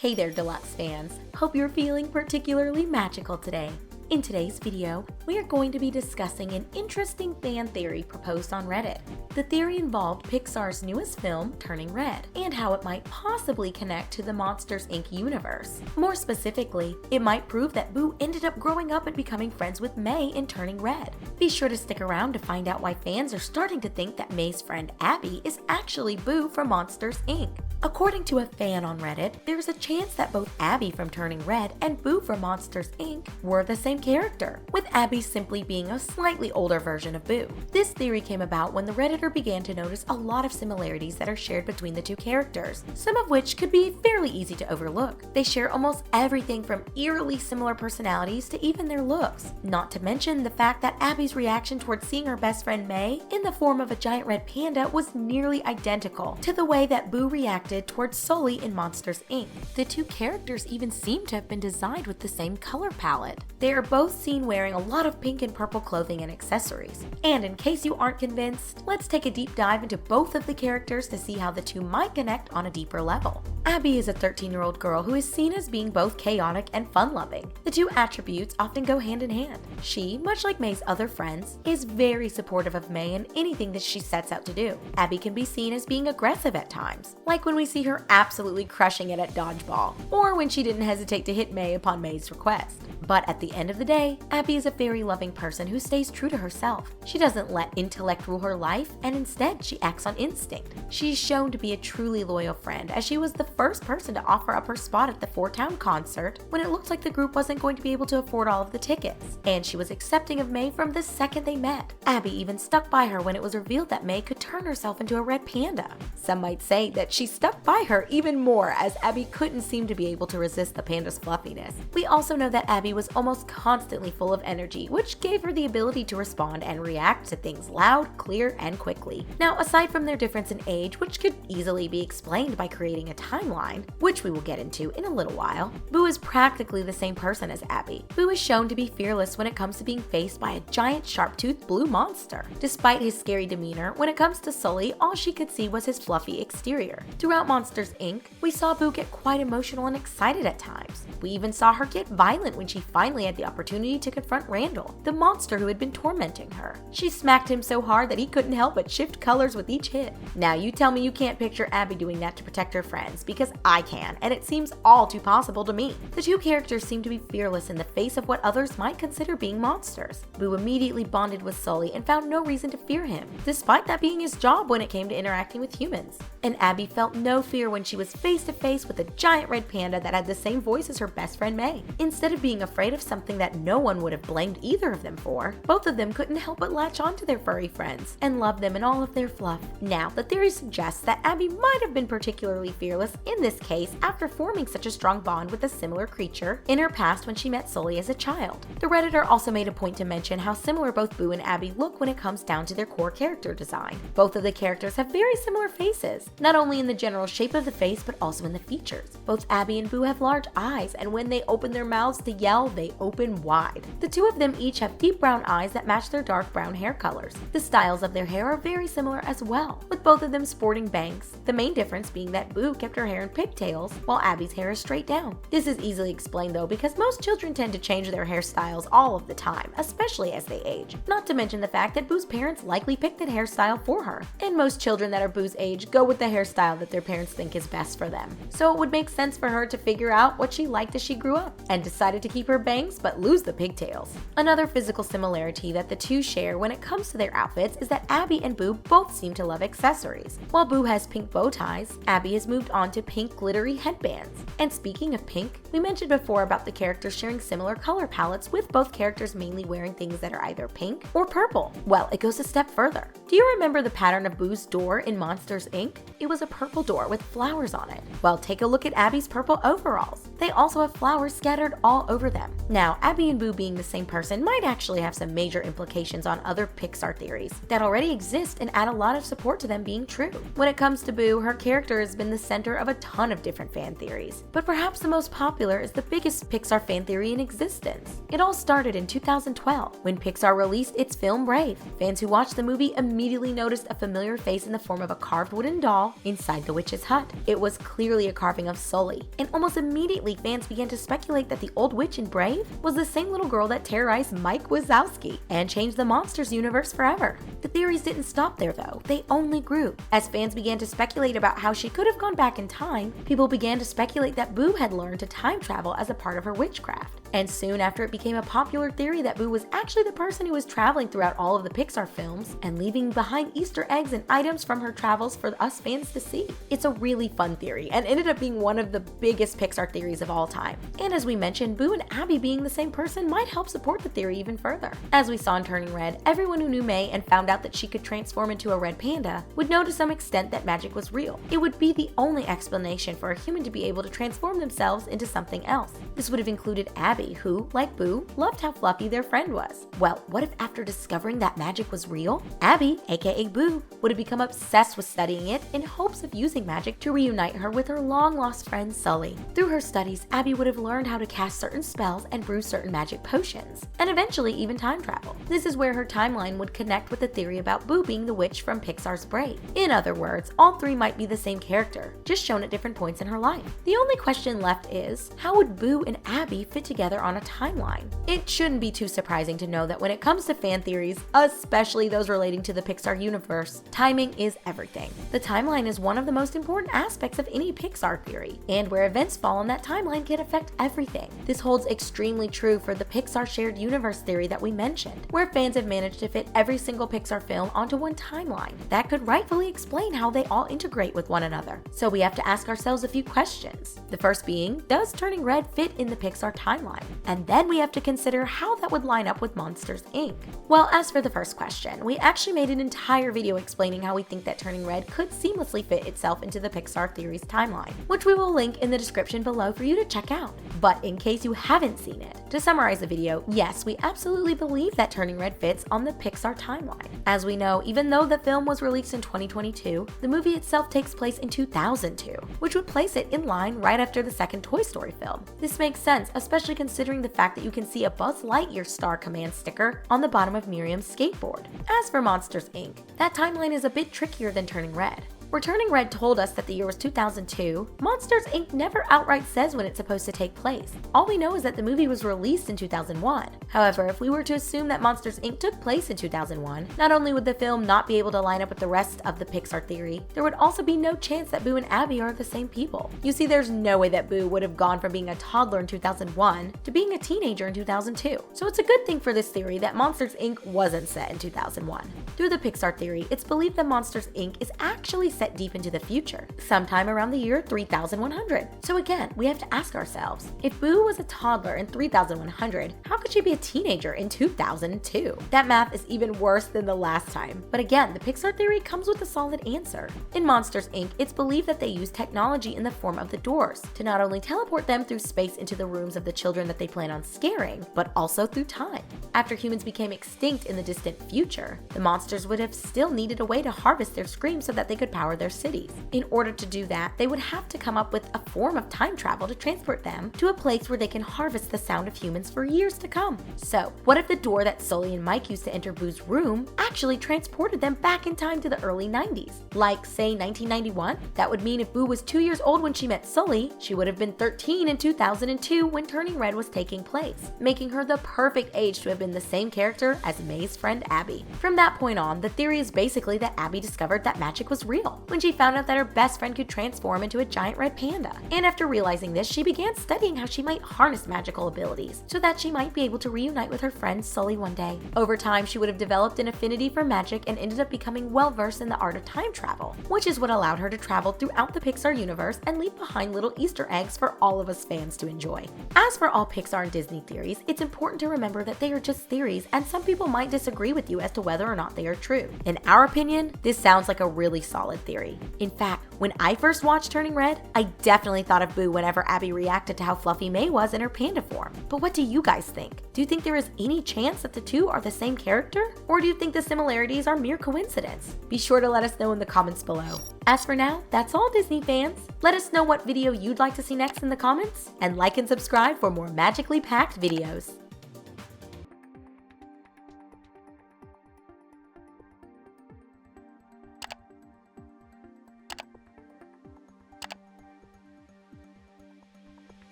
Hey there, Deluxe fans! Hope you're feeling particularly magical today. In today's video, we are going to be discussing an interesting fan theory proposed on Reddit. The theory involved Pixar's newest film, Turning Red, and how it might possibly connect to the Monsters, Inc. universe. More specifically, it might prove that Boo ended up growing up and becoming friends with May in Turning Red. Be sure to stick around to find out why fans are starting to think that May's friend Abby is actually Boo from Monsters, Inc. According to a fan on Reddit, there's a chance that both Abby from Turning Red and Boo from Monsters, Inc. were the same character, with Abby simply being a slightly older version of Boo. This theory came about when the Redditor began to notice a lot of similarities that are shared between the two characters, some of which could be fairly easy to overlook. They share almost everything from eerily similar personalities to even their looks, not to mention the fact that Abby's reaction towards seeing her best friend May in the form of a giant red panda was nearly identical to the way that Boo reacted towards Sully in Monsters, Inc. The two characters even seem to have been designed with the same color palette. They are both seen wearing a lot of pink and purple clothing and accessories. And in case you aren't convinced, let's take a deep dive into both of the characters to see how the two might connect on a deeper level. Abby is a 13-year-old girl who is seen as being both chaotic and fun-loving. The two attributes often go hand in hand. She, much like May's other friends, is very supportive of May in anything that she sets out to do. Abby can be seen as being aggressive at times, like when we see her absolutely crushing it at dodgeball, or when she didn't hesitate to hit May upon May's request. But at the end of the day, Abby is a very loving person who stays true to herself. She doesn't let intellect rule her life, and instead she acts on instinct. She's shown to be a truly loyal friend, as she was the first person to offer up her spot at the Four Town concert when it looked like the group wasn't going to be able to afford all of the tickets. And she was accepting of May from the second they met. Abby even stuck by her when it was revealed that May could turn herself into a red panda. Some might say that she stuck by her even more, as Abby couldn't seem to be able to resist the panda's fluffiness. We also know that Abby was almost constantly full of energy, which gave her the ability to respond and react to things loud, clear, and quickly. Now, aside from their difference in age, which could easily be explained by creating a timeline, which we will get into in a little while, Boo is practically the same person as Abby. Boo is shown to be fearless when it comes to being faced by a giant sharp-toothed blue monster. Despite his scary demeanor, when it comes to Sully, all she could see was his fluffy exterior. Throughout Monsters, Inc., we saw Boo get quite emotional and excited at times. We even saw her get violent when she finally had the opportunity to confront Randall, the monster who had been tormenting her. She smacked him so hard that he couldn't help but shift colors with each hit. Now you tell me you can't picture Abby doing that to protect her friends, because I can, and it seems all too possible to me. The two characters seem to be fearless in the face of what others might consider being monsters. Boo immediately bonded with Sully and found no reason to fear him, despite that being his job when it came to interacting with humans. And Abby felt no fear when she was face to face with a giant red panda that had the same voice as her best friend May. Instead of being afraid of something that no one would have blamed either of them for, both of them couldn't help but latch onto their furry friends and love them in all of their fluff. Now, the theory suggests that Abby might have been particularly fearless in this case after forming such a strong bond with a similar creature in her past when she met Sully as a child. The Redditor also made a point to mention how similar both Boo and Abby look when it comes down to their core character design. Both of the characters have very similar faces, not only in the general shape of the face but also in the features. Both Abby and Boo have large eyes, and when they open their mouths to yell, they open wide. The two of them each have deep brown eyes that match their dark brown hair colors. The styles of their hair are very similar as well, with both of them sporting bangs, the main difference being that Boo kept her hair in pigtails while Abby's hair is straight down. This is easily explained though, because most children tend to change their hairstyles all of the time, especially as they age. Not to mention the fact that Boo's parents likely picked that hairstyle for her, and most children that are Boo's age go with the hairstyle that their parents think is best for them. So it would make sense for her to figure out what she liked as she grew up, and decided to keep her bangs but lose the pigtails. Another physical similarity that the two share when it comes to their outfits is that Abby and Boo both seem to love accessories. While Boo has pink bow ties, Abby has moved on to pink glittery headbands. And speaking of pink, we mentioned before about the characters sharing similar color palettes, with both characters mainly wearing things that are either pink or purple. Well, it goes a step further. Do you remember the pattern of Boo's door in Monsters, Inc.? It was a purple door with flowers on it. Well, take a look at Abby's purple overalls. They also have flowers scattered all over them. Now, Abby and Boo being the same person might actually have some major implications on other Pixar theories that already exist and add a lot of support to them being true. When it comes to Boo, her character has been the center of a ton of different fan theories, but perhaps the most popular is the biggest Pixar fan theory in existence. It all started in 2012 when Pixar released its film Brave. Fans who watched the movie immediately immediately noticed a familiar face in the form of a carved wooden doll inside the witch's hut. It was clearly a carving of Sully, and almost immediately fans began to speculate that the old witch in Brave was the same little girl that terrorized Mike Wazowski and changed the Monsters universe forever. The theories didn't stop there though, they only grew. As fans began to speculate about how she could have gone back in time, people began to speculate that Boo had learned to time travel as a part of her witchcraft. And soon after, it became a popular theory that Boo was actually the person who was traveling throughout all of the Pixar films and leaving behind Easter eggs and items from her travels for us fans to see. It's a really fun theory and ended up being one of the biggest Pixar theories of all time. And as we mentioned, Boo and Abby being the same person might help support the theory even further. As we saw in Turning Red, everyone who knew May and found out that she could transform into a red panda would know to some extent that magic was real. It would be the only explanation for a human to be able to transform themselves into something else. This would have included Abby, who, like Boo, loved how fluffy their friend was. Well, what if after discovering that magic was real, Abby, aka Boo, would have become obsessed with studying it in hopes of using magic to reunite her with her long-lost friend Sully. Through her studies, Abby would have learned how to cast certain spells and brew certain magic potions, and eventually even time travel. This is where her timeline would connect with the theory about Boo being the witch from Pixar's Brave. In other words, all three might be the same character, just shown at different points in her life. The only question left is, how would Boo and Abby fit together on a timeline? It shouldn't be too surprising to know that when it comes to fan theories, especially those relating to the Pixar universe, timing is everything. The timeline is one of the most important aspects of any Pixar theory, and where events fall on that timeline can affect everything. This holds extremely true for the Pixar shared universe theory that we mentioned, where fans have managed to fit every single Pixar film onto one timeline. That could rightfully explain how they all integrate with one another. So we have to ask ourselves a few questions. The first being, does Turning Red fit in the Pixar timeline? And then we have to consider how that would line up with Monsters, Inc. Well, as for the first question, we actually made an entire video explaining how we think that Turning Red could seamlessly fit itself into the Pixar theory's timeline, which we will link in the description below for you to check out. But in case you haven't seen it, to summarize the video, yes, we absolutely believe that Turning Red fits on the Pixar timeline. As we know, even though the film was released in 2022, the movie itself takes place in 2002, which would place it in line right after the second Toy Story film. This makes sense, especially considering the fact that you can see a Buzz Lightyear Star Command sticker on the bottom of Miriam's skateboard. As for Monsters, Inc., that timeline is a bit trickier than Turning Red. Where Turning Red told us that the year was 2002, Monsters, Inc. never outright says when it's supposed to take place. All we know is that the movie was released in 2001. However, if we were to assume that Monsters, Inc. took place in 2001, not only would the film not be able to line up with the rest of the Pixar theory, there would also be no chance that Boo and Abby are the same people. You see, there's no way that Boo would have gone from being a toddler in 2001 to being a teenager in 2002. So it's a good thing for this theory that Monsters, Inc. wasn't set in 2001. Through the Pixar theory, it's believed that Monsters, Inc. is actually set deep into the future, sometime around the year 3100. So again, we have to ask ourselves, if Boo was a toddler in 3100, how could she be a teenager in 2002? That math is even worse than the last time. But again, the Pixar theory comes with a solid answer. In Monsters, Inc., it's believed that they use technology in the form of the doors to not only teleport them through space into the rooms of the children that they plan on scaring, but also through time. After humans became extinct in the distant future, the monsters would have still needed a way to harvest their screams so that they could power their cities. In order to do that, they would have to come up with a form of time travel to transport them to a place where they can harvest the sound of humans for years to come. So, what if the door that Sully and Mike used to enter Boo's room actually transported them back in time to the early 90s? Like, say, 1991? That would mean if Boo was 2 years old when she met Sully, she would have been 13 in 2002 when Turning Red was taking place, making her the perfect age to have been the same character as May's friend Abby. From that point on, the theory is basically that Abby discovered that magic was real when she found out that her best friend could transform into a giant red panda. And after realizing this, she began studying how she might harness magical abilities so that she might be able to reunite with her friend Sully one day. Over time, she would have developed an affinity for magic and ended up becoming well-versed in the art of time travel, which is what allowed her to travel throughout the Pixar universe and leave behind little Easter eggs for all of us fans to enjoy. As for all Pixar and Disney theories, it's important to remember that they are just theories and some people might disagree with you as to whether or not they are true. In our opinion, this sounds like a really solid theory. In fact, when I first watched Turning Red, I definitely thought of Boo whenever Abby reacted to how fluffy May was in her panda form. But what do you guys think? Do you think there is any chance that the two are the same character? Or do you think the similarities are mere coincidence? Be sure to let us know in the comments below. As for now, that's all Disney fans. Let us know what video you'd like to see next in the comments, and like and subscribe for more magically packed videos.